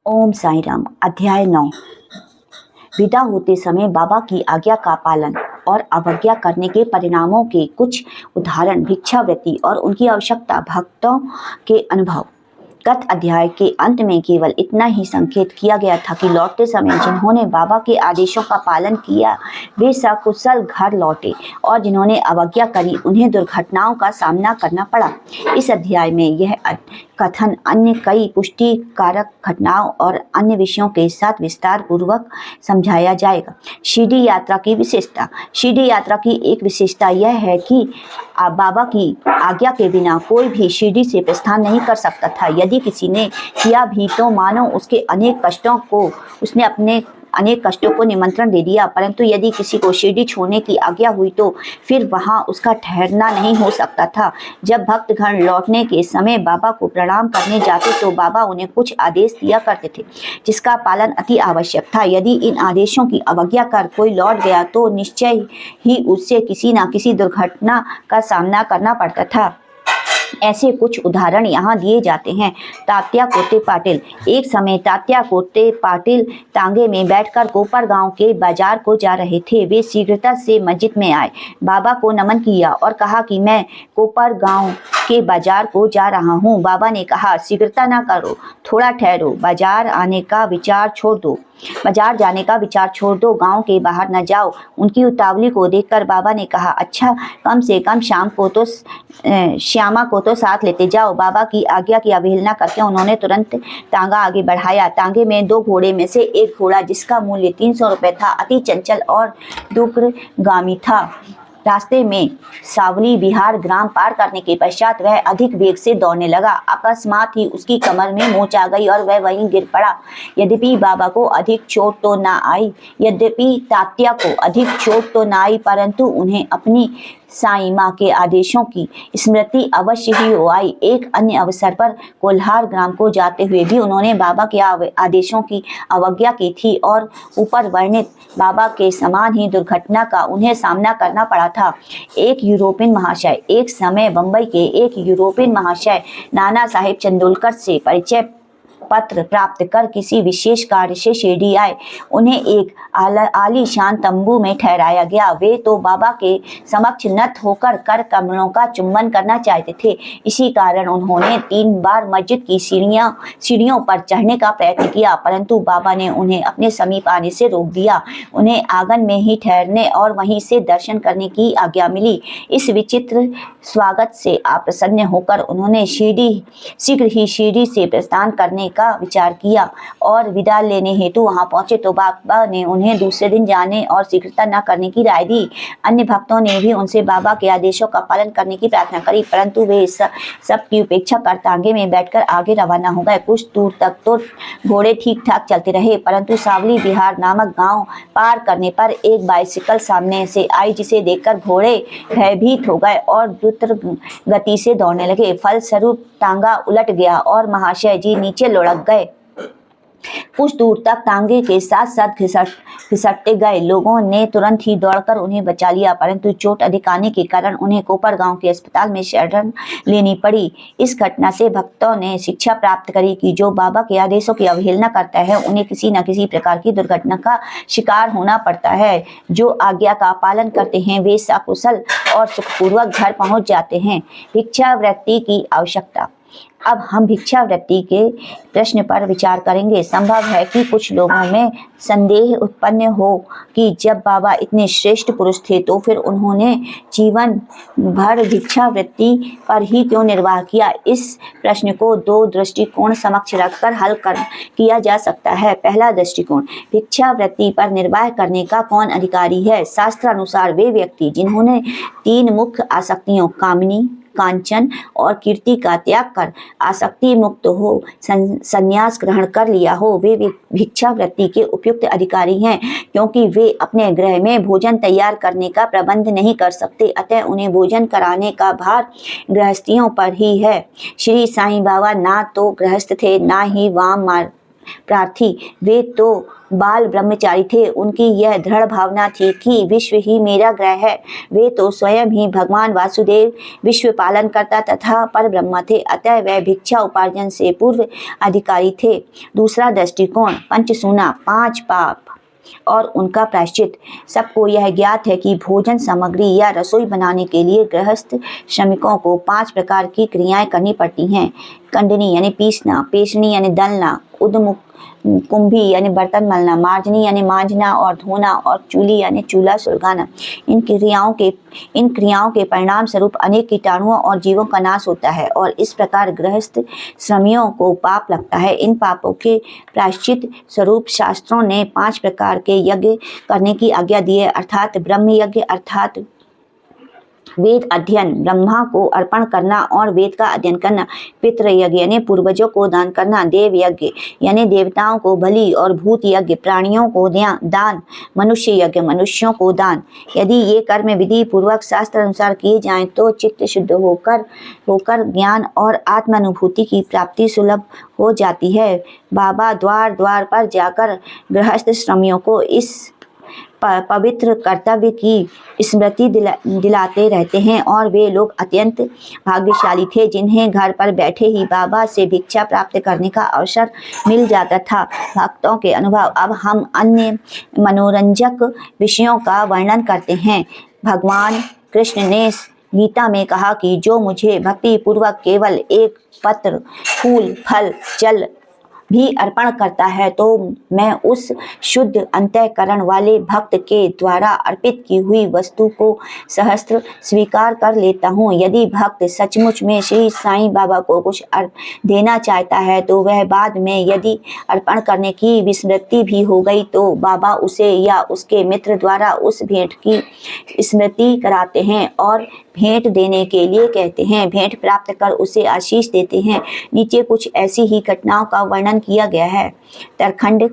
ओम साई राम। अध्याय 9। विदा होते समय बाबा की आज्ञा का पालन और अवज्ञा करने के परिणामों के कुछ उदाहरण। भिक्षावृत्ति और उनकी आवश्यकता। भक्तों के अनुभव। गत अध्याय के अंत में केवल इतना ही संकेत किया गया था कि लौटते समय जिन्होंने बाबा के आदेशों का पालन किया वे सकुशल घर लौटे और जिन्होंने अवज्ञा करी उन्हें दुर्घटनाओं का सामना करना पड़ा। इस अध्याय में यह कथन अन्य कई पुष्टि कारक घटनाओं और अन्य विषयों के साथ विस्तार पूर्वक समझाया जाएगा। शिरडी यात्रा की विशेषता। शिरडी यात्रा की एक विशेषता यह है कि बाबा की आज्ञा के बिना कोई भी शिरडी से प्रस्थान नहीं कर सकता था। यदि किसी ने किया भी तो मानो उसने अपने अनेक कष्टों को निमंत्रण दे दिया। परंतु यदि किसी को शिरडी छोड़ने की आज्ञा हुई तो फिर वहां उसका ठहरना नहीं हो सकता था। जब भक्तगण लौटने के समय बाबा को प्रणाम करने जाते तो बाबा उन्हें कुछ आदेश दिया करते थे जिसका पालन अति आवश्यक था। यदि इन आदेशों की अवज्ञा कर कोई लौट गया तो निश्चय ही उससे किसी न किसी दुर्घटना का सामना करना पड़ता था। ऐसे कुछ उदाहरण यहाँ दिए जाते हैं। तात्या कोते पाटिल। एक समय तात्या कोते पाटिल तांगे में बैठकर कोपर गांव के बाजार को जा रहे थे। वे शीघ्रता से मस्जिद में आए, बाबा को नमन किया और कहा कि मैं कोपर गांव के बाजार को जा रहा हूँ। बाबा ने कहा, शीघ्रता ना करो, थोड़ा ठहरो, बाजार जाने का विचार छोड़ दो, गांव के बाहर न जाओ। उनकी उतावली को देखकर बाबा ने कहा, अच्छा, कम से कम श्यामा को तो साथ लेते जाओ। बाबा की आज्ञा की अवहेलना करके उन्होंने तुरंत तांगा आगे बढ़ाया। तांगे में 2 घोड़े में से एक घोड़ा, जिसका मूल्य 300 रुपये था, अति चंचल और दूरगामी था। रास्ते में सावली बिहार ग्राम पार करने के पश्चात वह अधिक वेग से दौड़ने लगा। अकस्मात ही उसकी कमर में मोच आ गई और वह वहीं गिर पड़ा। यद्यपि तात्या को अधिक चोट तो ना आई, परंतु उन्हें अपनी साईं माँ के आदेशों की स्मृति अवश्य ही हो आई। एक अन्य अवसर पर कोल्हार ग्राम को जाते हुए भी उन्होंने बाबा के आदेशों की अवज्ञा की थी और ऊपर वर्णित बाबा के समान ही दुर्घटना का उन्हें सामना करना पड़ा था। एक समय बंबई के एक यूरोपियन महाशय नाना साहेब चंदोलकर से परिचय पत्र प्राप्त कर किसी विशेष कार्य से शिरडी आए। उन्हें एक आलीशान तंबू में ठहराया गया। वे तो बाबा के समक्ष नत होकर कर कमलों का चुंबन करना चाहते थे। इसी कारण उन्होंने 3 बार मस्जिद की सीढ़ियों पर चढ़ने का प्रयत्न किया, परंतु बाबा ने उन्हें अपने समीप आने से रोक दिया। उन्हें आंगन में ही ठहरने और वहीं से दर्शन करने की आज्ञा मिली। इस विचित्र स्वागत से अप्रसन्न होकर उन्होंने शीघ्र ही शिरडी से प्रस्थान करने का विचार किया और विदा लेने हेतु वहां पहुंचे तो बाबा ने उन्हें दूसरे दिन जाने और शीघ्रता न करने की राय दी। अन्य भक्तों ने भी उनसे बाबा के आदेशों का पालन करने की प्रार्थना करी, परंतु वे सब की उपेक्षा कर तांगे में बैठकर आगे रवाना हो गए। कुछ दूर तक तो घोड़े ठीक ठाक चलते रहे, परंतु सावली बिहार नामक गांव पार करने पर एक बाइसिकल सामने से आई, जिसे देखकर घोड़े भयभीत हो गए और द्रुत गति से दौड़ने लगे। फलस्वरूप तांगा उलट गया और महाशय जी नीचे लुढ़क गए। कुछ दूर तक तांगे के साथ साथ घिसटते गए। लोगों ने तुरंत ही दौड़कर उन्हें बचा लिया, परंतु चोट अधिक आने के कारण उन्हें कोपर गांव के अस्पताल में शरण लेनी पड़ी। इस घटना से भक्तों ने शिक्षा प्राप्त करी कि जो बाबा के आदेशों की अवहेलना करता है उन्हें किसी न किसी प्रकार की दुर्घटना का शिकार होना पड़ता है। जो आज्ञा का पालन करते हैं वे सकुशल और सुखपूर्वक घर पहुंच जाते हैं। भिक्षावृत्ति की आवश्यकता। अब हम भिक्षावृत्ति के प्रश्न पर विचार करेंगे। संभव है कि कुछ लोगों में संदेह उत्पन्न हो कि जब बाबा इतने श्रेष्ठ पुरुष थे तो फिर उन्होंने जीवन भर भिक्षावृत्ति पर ही क्यों निर्वाह किया। इस प्रश्न को 2 दृष्टिकोण समक्ष रखकर किया जा सकता है। पहला दृष्टिकोण, भिक्षावृत्ति पर निर्वाह करने का कौन अधिकारी है। शास्त्रानुसार वे व्यक्ति जिन्होंने 3 मुख्य आसक्तियों कामनी, कांचन और कीर्ति का त्याग कर आसक्ति मुक्त हो संन्यास ग्रहण कर लिया हो, वे भिक्षावृत्ति के उपयुक्त अधिकारी हैं, क्योंकि वे अपने गृह में भोजन तैयार करने का प्रबंध नहीं कर सकते, अतः उन्हें भोजन कराने का भार गृहस्थियों पर ही है। श्री साईं बाबा ना तो गृहस्थ थे, ना ही वाम प्रार्थी। वे तो बाल ब्रह्मचारी थे। उनकी यह दृढ़ भावना थी कि विश्व ही मेरा ग्रह है। वे तो स्वयं ही भगवान वासुदेव विश्व पालन करता तथा पर ब्रह्म थे, अतः वह भिक्षा उपार्जन से पूर्व अधिकारी थे। दूसरा दृष्टिकोण, पंचसूना, 5 पाप और उनका प्रायश्चित। सबको यह ज्ञात है कि भोजन सामग्री या रसोई बनाने के लिए गृहस्थ श्रमिकों को 5 प्रकार की क्रियाएं करनी पड़ती हैं। कंडनी यानी पीसना, पेषणी यानी दलना, उद्मुख कुंभी यानी बर्तन मलना, मार्जनी यानी मांजना और धोना, और चूली यानी चूल्हा सुलगाना। इन क्रियाओं के परिणाम स्वरूप अनेक कीटाणुओं और जीवों का नाश होता है और इस प्रकार गृहस्थ श्रमियों को पाप लगता है। इन पापों के प्रायश्चित स्वरूप शास्त्रों ने 5 प्रकार के यज्ञ करने की आज्ञा दी है, अर्थात ब्रह्म यज्ञ अर्थात वेद अध्ययन, ब्रह्मा को अर्पण करना और वेद का अध्ययन करना, पितृ यज्ञ यानी पूर्वजों को दान करना, देव यज्ञ यानी देवताओं को बलि और भूत यज्ञ प्राणियों को दान, मनुष्य यज्ञ मनुष्यों को दान। यदि ये कर्म विधि पूर्वक शास्त्र अनुसार किए जाएं तो चित्त शुद्ध होकर ज्ञान और आत्मानुभूति की प्राप्ति सुलभ हो जाती है। बाबा द्वार द्वार पर जाकर गृहस्थ श्रमियों को इस पवित्र कर्तव्य की स्मृति दिलाते रहते हैं और वे लोग अत्यंत भाग्यशाली थे जिन्हें घर पर बैठे ही बाबा से भिक्षा प्राप्त करने का अवसर मिल जाता था। भक्तों के अनुभव। अब हम अन्य मनोरंजक विषयों का वर्णन करते हैं। भगवान कृष्ण ने गीता में कहा कि जो मुझे भक्ति पूर्वक केवल एक पत्र, फूल, फल, जल भी अर्पण करता है तो मैं उस शुद्ध अंतःकरण वाले भक्त के द्वारा अर्पित की हुई वस्तु को सहस्त्र स्वीकार कर लेता हूँ। यदि भक्त सचमुच में श्री साईं बाबा को कुछ देना चाहता है तो वह बाद में यदि अर्पण करने की विस्मृति भी हो गई तो बाबा उसे या उसके मित्र द्वारा उस भेंट की स्मृति कराते हैं और भेंट देने के लिए कहते हैं। भेंट प्राप्त कर उसे आशीष देते हैं। नीचे कुछ ऐसी ही घटनाओं का वर्णन किया गया है। तरखंड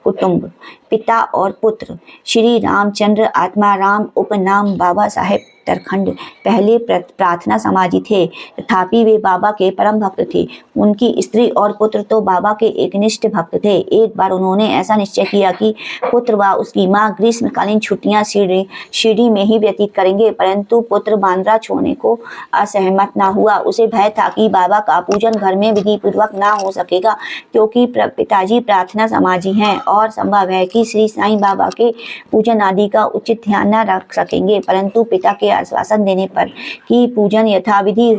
कुटुंब, पिता और पुत्र। श्री रामचंद्र आत्माराम उपनाम बाबा साहेब तरखंड पहले प्रार्थना समाजी थे, तथापि वे बाबा के परम भक्त थे। उनकी स्त्री और पुत्र तो बाबा के एकनिष्ठ भक्त थे। एक बार उन्होंने ऐसा निश्चय किया कि पुत्र व उसकी माँ ग्रीष्मकालीन छुट्टियां शिरडी में ही व्यतीत करेंगे, परंतु पुत्र बांद्रा छोड़ने को असहमत न हुआ। उसे भय था कि बाबा का पूजन घर में विधि पूर्वक न हो सकेगा, क्योंकि पिताजी प्रार्थना समाजी हैं और संभव है कि श्री साईं बाबा के पूजन आदि का उचित ध्यान न रख सकेंगे। परंतु पिता के आश्वासन देने पर कि पूजन यथाविधि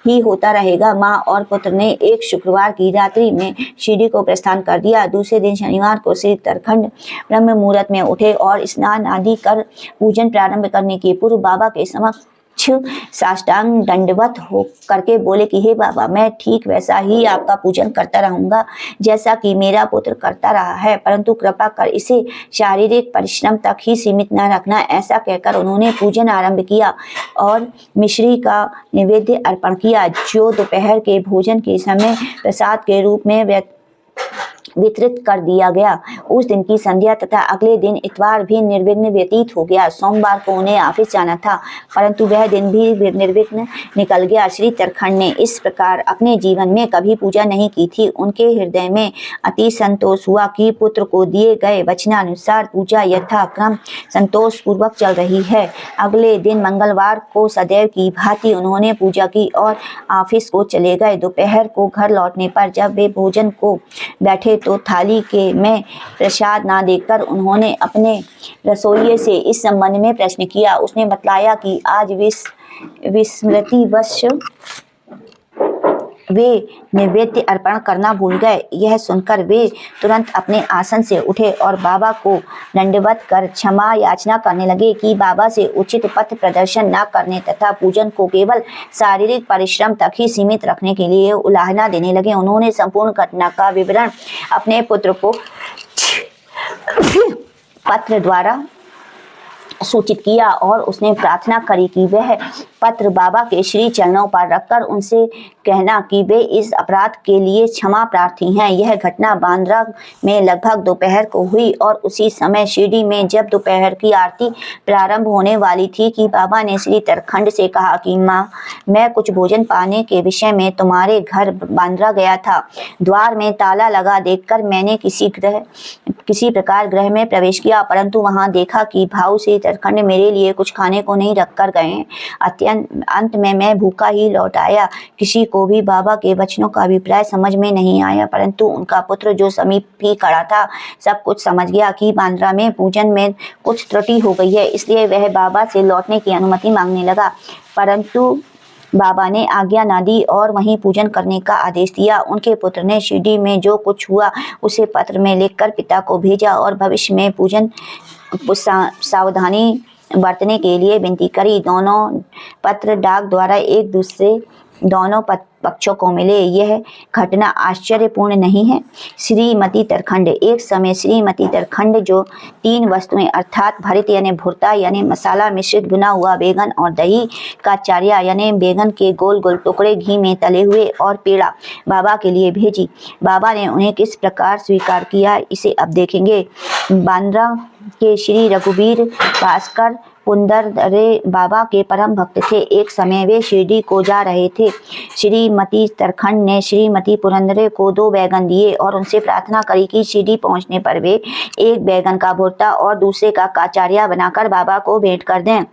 ही होता रहेगा, माँ और पुत्र ने एक शुक्रवार की रात्रि में शिरडी को प्रस्थान कर दिया। दूसरे दिन शनिवार को श्री तरखंड ब्रह्म मुहूर्त में उठे और स्नान आदि कर पूजन प्रारंभ करने के पूर्व बाबा के समक्ष साष्टांग दंडवत हो करके बोले कि हे बाबा, मैं ठीक वैसा ही आपका पूजन करता रहूंगा जैसा कि मेरा पुत्र करता रहा है, परंतु कृपा कर इसे शारीरिक परिश्रम तक ही सीमित न रखना। ऐसा कहकर उन्होंने पूजन आरंभ किया और मिश्री का नैवेद्य अर्पण किया, जो दोपहर के भोजन के समय प्रसाद के रूप में वितरित कर दिया गया। उस दिन की संध्या तथा अगले दिन इतवार भी निर्विघ्न व्यतीत हो गया। सोमवार को उन्हें ऑफिस जाना था, परंतु वह दिन भी निर्विघ्न निकल गया। श्री तरखंड ने इस प्रकार अपने जीवन में कभी पूजा नहीं की थी। उनके हृदय में अति संतोष हुआ कि पुत्र को दिए गए वचनानुसार पूजा यथाक्रम संतोष पूर्वक चल रही है। अगले दिन मंगलवार को सदैव की भांति उन्होंने पूजा की और ऑफिस को चले गए। दोपहर को घर लौटने पर जब वे भोजन को बैठे तो थाली के में प्रसाद ना देखकर उन्होंने अपने रसोइये से इस संबंध में प्रश्न किया। उसने बतलाया कि आज विस्मृतिवश वे नैवेद्य अर्पण करना भूल गए। यह सुनकर वे तुरंत अपने आसन से उठे और बाबा को दंडवत कर क्षमा याचना करने लगे कि बाबा से उचित पथ प्रदर्शन न करने तथा पूजन को केवल शारीरिक परिश्रम तक ही सीमित रखने के लिए उलाहना देने लगे। उन्होंने संपूर्ण घटना का विवरण अपने पुत्र को पत्र द्वारा सूचित किया और उसने प्रार्थना करी कि वह पत्र बाबा के श्री चरणों पर रखकर उनसे कहना कि वे इस अपराध के लिए क्षमा प्रार्थी हैं। यह घटना बांद्रा में लगभग दोपहर को हुई और उसी समय शिरडी में जब दोपहर की आरती प्रारंभ होने वाली थी कि बाबा ने श्री तरखंड से कहा कि माँ, मैं कुछ भोजन पाने के विषय में तुम्हारे घर बांद्रा गया था। द्वार में ताला लगा देखकर मैंने किसी प्रकार गृह में प्रवेश किया, परंतु वहां देखा कि भाऊ श्री तरखंड मेरे लिए कुछ खाने को नहीं रख कर गए हैं। अंत में मैं भूखा ही लौट आया। किसी को भी बाबा के वचनों का अभिप्राय समझ में नहीं आया, परंतु उनका पुत्र जो समीप ही खड़ा था सब कुछ समझ गया कि बांद्रा में पूजन में कुछ त्रुटि हो गई है, इसलिए वह बाबा से लौटने की अनुमति मांगने लगा। परंतु बाबा ने आज्ञा ना दी और वहीं पूजन करने का आदेश दिया। उनके पुत्र ने शिरडी में जो कुछ हुआ उसे पत्र में लिखकर पिता को भेजा और भविष्य में पूजन सावधानी बरतने के लिए विनती करी। दोनों पत्र डाक द्वारा एक दूसरे दोनों पक्षों को मिले। यह घटना आश्चर्यपूर्ण नहीं है। श्रीमती तरखंड, एक समय श्रीमती तरखंड जो 3 वस्तुएं अर्थात भरित यानी भुर्ता यानी मसाला मिश्रित भुना हुआ बैगन और दही का चारिया यानी बैगन के गोल गोल टुकड़े घी में तले हुए और पेड़ा बाबा के लिए भेजी। बाबा ने उन्हें किस प्रकार स्वीकार किया इसे अब देखेंगे। बांद्रा के श्री रघुवीर भास्कर पुंदरदरे बाबा के परम भक्त थे। एक समय वे शिरडी को जा रहे थे। श्रीमती तरखंड ने श्रीमती पुरंदरे को 2 बैगन दिए और उनसे प्रार्थना करी कि शिरडी पहुंचने पर वे एक बैगन का भुर्ता और दूसरे का काचारिया बनाकर बाबा को भेंट कर दें।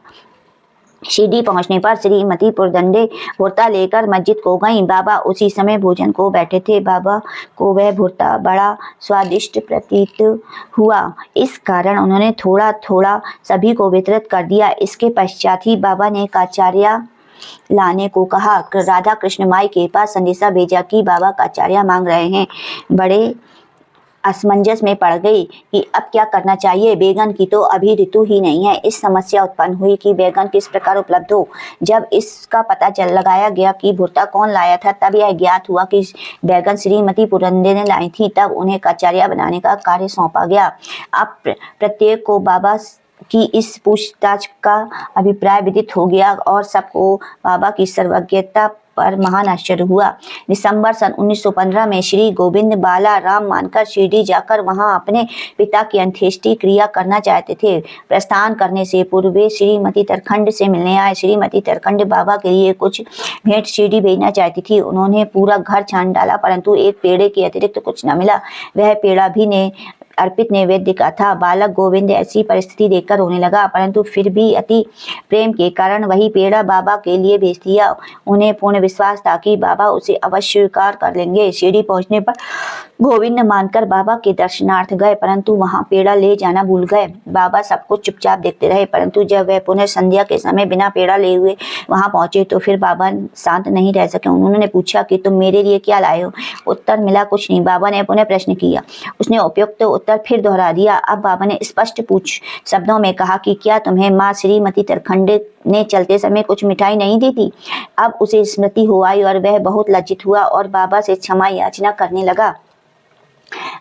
शिरडी पहुंचने पर श्रीमती पुरंदरे भुर्ता लेकर मस्जिद को गईं। बाबा उसी समय भोजन को बैठे थे। बाबा को वह भुर्ता बड़ा स्वादिष्ट प्रतीत हुआ, इस कारण उन्होंने थोड़ा थोड़ा सभी को वितरित कर दिया। इसके पश्चात ही बाबा ने काचारिया लाने को कहा। राधा कृष्ण माई के पास संदेशा भेजा कि बाबा काचारिया मांग रहे हैं। बड़े असमंजस में पड़ गई कि अब क्या करना चाहिए। बैगन की तो अभी ऋतु ही नहीं है। इस समस्या उत्पन्न हुई कि बैगन किस प्रकार उपलब्ध हो। जब इसका पता लगाया गया कि भुर्ता कौन लाया था, तब यह ज्ञात हुआ कि बैगन श्रीमती पुरंदरे ने लाई थी। तब उन्हें काचारिया बनाने का कार्य सौंपा गया। अब प्रत्येक को बाबा की इस पूछताछ का अभिप्राय विदित हो गया और सबको बाबा की सर्वज्ञता पर महान आश्चर्य हुआ। दिसंबर सन 1915 में श्री गोविंद बाला राम मानकर शिरडी जाकर वहां अपने पिता की अंत्येष्टि क्रिया करना चाहते थे। प्रस्थान करने से पूर्व वे श्रीमती तरखंड से मिलने आए। श्रीमती तरखंड बाबा के लिए कुछ भेंट शिरडी भेजना चाहती थी। उन्होंने पूरा घर छान डाला, परंतु एक पेड़े के अतिरिक्त कुछ न मिला। वह पेड़ा भी ने अर्पित नैवेद्य का था। बालक गोविंद ऐसी परिस्थिति देखकर रोने लगा, परंतु फिर भी अति प्रेम के कारण वही पेड़ा बाबा के लिए भेज दिया। उन्हें पूर्ण विश्वास था कि बाबा उसे अवश्य स्वीकार कर लेंगे। शिरडी पहुंचने पर गोविंद मानकर बाबा के दर्शनार्थ गए, परंतु वहां पेड़ा ले जाना भूल गए। बाबा सब कुछ चुपचाप देखते रहे, परंतु जब वह पुनः संध्या के समय बिना पेड़ा ले हुए वहां पहुंचे तो फिर बाबा शांत नहीं रह सके। उन्होंने पूछा कि तुम मेरे लिए क्या लाए हो? उत्तर मिला कुछ नहीं। बाबा ने पुनः प्रश्न किया। उसने उपयुक्त उत्तर फिर दोहरा दिया। अब बाबा ने स्पष्ट पूछ शब्दों में कहा कि क्या तुम्हें माँ श्रीमती तरखंड ने चलते समय कुछ मिठाई नहीं दी थी? अब उसे स्मृति हो आई और वह बहुत लज्जित हुआ और बाबा से क्षमा याचना करने लगा।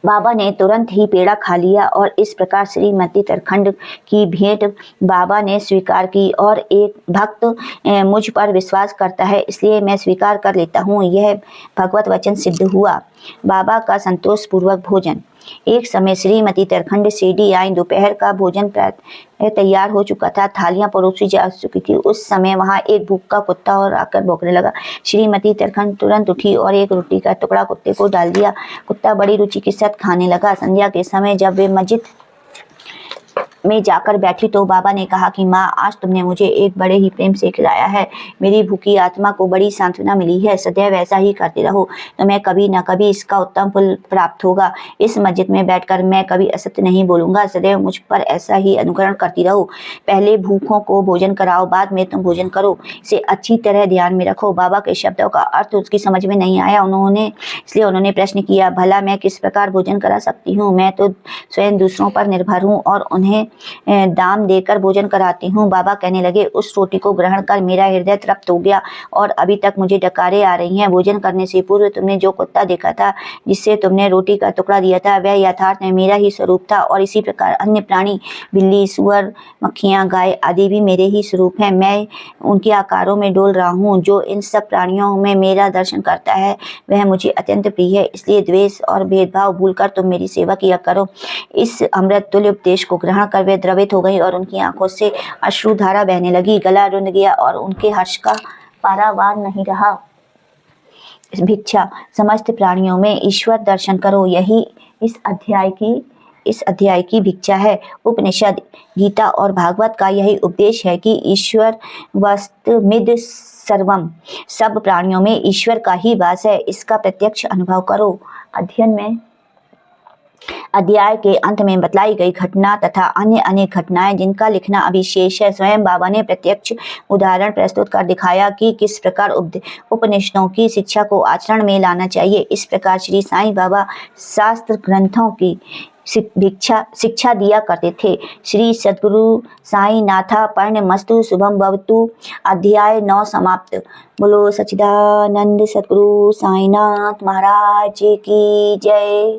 बाबा ने तुरंत ही पेड़ा खा लिया और इस प्रकार श्रीमती तरखंड की भेंट बाबा ने स्वीकार की। और एक भक्त मुझ पर विश्वास करता है, इसलिए मैं स्वीकार कर लेता हूँ। यह भगवत वचन सिद्ध हुआ। बाबा का संतोष पूर्वक भोजन। एक समय श्रीमती तरखंड शिरडी आई। दोपहर का भोजन तैयार हो चुका था। थालियां परोसी जा चुकी थी। उस समय वहां एक भूखा कुत्ता और आकर भौंकने लगा। श्रीमती तरखंड तुरंत उठी और एक रोटी का टुकड़ा कुत्ते को डाल दिया। कुत्ता बड़ी रुचि के साथ खाने लगा। संध्या के समय जब वे मस्जिद में जाकर बैठी तो बाबा ने कहा कि माँ, आज तुमने मुझे एक बड़े ही प्रेम से खिलाया है। मेरी भूखी आत्मा को बड़ी सांत्वना मिली है। सदैव ऐसा ही करते रहो, तुम्हें कभी न कभी इसका उत्तम फल प्राप्त होगा। इस मस्जिद में बैठकर मैं कभी असत्य नहीं बोलूंगा। सदैव मुझ पर ऐसा ही अनुकरण करती रहो। पहले भूखों को भोजन कराओ, बाद में तुम भोजन करो। इसे अच्छी तरह ध्यान में रखो। बाबा के शब्दों का अर्थ उसकी समझ में नहीं आया। इसलिए उन्होंने प्रश्न किया, भला मैं किस प्रकार भोजन करा सकती हूँ? मैं तो स्वयं दूसरों पर निर्भर हूँ और उन्हें दाम देकर भोजन कराती हूँ। बाबा कहने लगे, उस रोटी को ग्रहण कर मेरा हृदय तृप्त हो गया और अभी तक मुझे डकारें आ रही हैं। भोजन करने से पूर्व तुमने जो कुत्ता देखा था, जिससे तुमने रोटी का टुकड़ा दिया था, वह यथार्थ में मेरा ही स्वरूप था और इसी प्रकार अन्य प्राणी, बिल्ली, सुअर, मक्खियाँ, गाय आदि भी मेरे ही स्वरूप हैं। मैं उनके आकारों में डोल रहा हूँ। जो इन सब प्राणियों में मेरा दर्शन करता है वह मुझे अत्यंत प्रिय है। इसलिए द्वेष और भेदभाव भूलकर तुम मेरी सेवा किया करो। इस अमृत तुल्य उपदेश को ग्रहण कर वे द्रवित हो गई और उनकी आंखों से अश्रुधारा बहने लगी। गला रुंध गया और उनके हर्ष का पारावार नहीं रहा। भिक्षा, समस्त प्राणियों में ईश्वर दर्शन करो, यही इस अध्याय की भिक्षा है। उपनिषद, गीता और भागवत का यही उपदेश है कि ईश्वर वस्तुमिद सर्वम, सब प्राणियों में ईश्वर का ही वास है। इसका प्रत्यक्ष अनुभव करो। अध्याय के अंत में बतलाई गई घटना तथा अन्य अनेक घटनाएं जिनका लिखना अभी शेष है, स्वयं बाबा ने प्रत्यक्ष उदाहरण प्रस्तुत कर दिखाया कि किस प्रकार उपनिषदों की शिक्षा को आचरण में लाना चाहिए। इस प्रकार श्री साईं बाबा शास्त्र ग्रंथों की शिक्षा दिया करते थे। श्री सद्गुरु साई नाथा पर्णमस्तु शुभम भवतु। अध्याय 9 समाप्त। बोलो सच्चिदानंद सद्गुरु साईनाथ महाराज की जय।